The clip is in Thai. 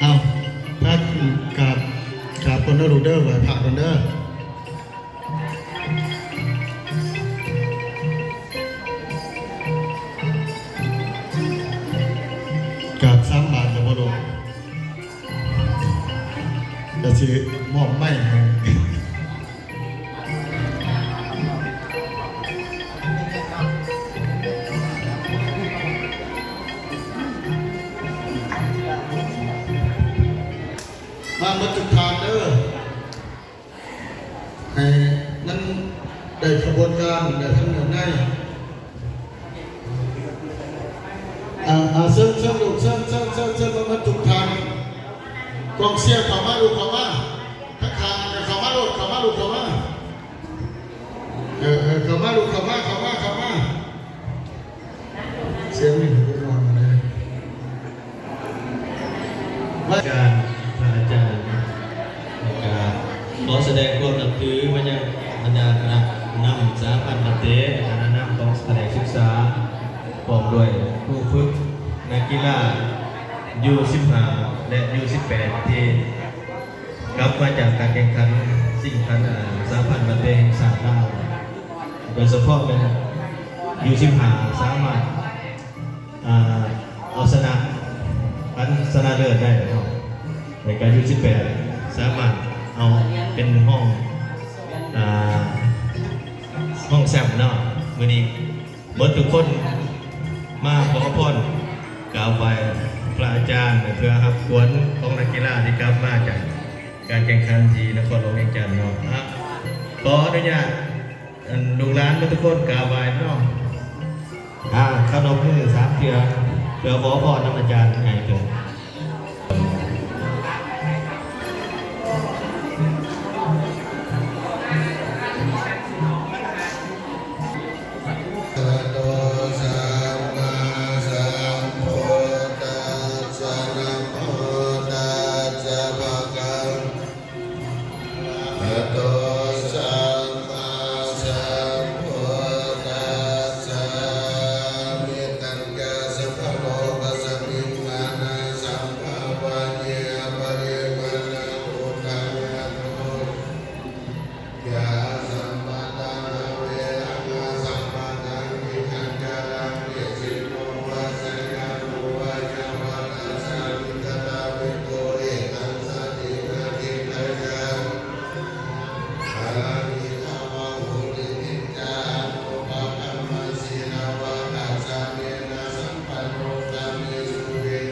เอาถ้ากับคนเดอร์รูเดอร์ไว้ผ่าคนเดอร์กับ3 บาทกับบรุษจะซื้อมอบไม่ให้มาเมื่อจุดทานเด้อให้มันได้ขบวนการได้ทั้งหมดง่ายเซิร์ฟลูกเซิร์ฟมาจุดทานกองเสียเข้ามาลูกเข้ามาทักทางเข้ามาลูกเข้ามาลูกเข้ามาเข้ามาลูกเข้ามาเสียงนี่ทุกคนเลยการพระอาจารย์นะครับขอแสดงความนับถือมายังบรรดาคณะนำสาพันธ์ประเทศคณะนำของแผนกศึกษาพร้อมด้วยผู้ฝึกนักกีฬายู15และยู18ที่กลับมาจากการแข่งขันสิ่งขันสาพันธ์ประเทศแห่งชาติลาวโดยเฉพาะเป็นยู15สามารถเอาชนะชนะเลิศได้ครับในการยู18สามารถเอาเป็นห้องแซมเนาะวันนี้เมื่อทุกคนมาขอพรกล่าวไปพระอาจารย์เพื่อรับขวัญของนักกีฬาที่กลับมาจากการแข่งขันที่นครหลวงเวียงจันทร์เนาะขออนุญาตลูกหลานทุกคนกล่าวไปเนาะขนมมือ3 เทื่อเพื่อขอพรอาจารย์ให้เกิด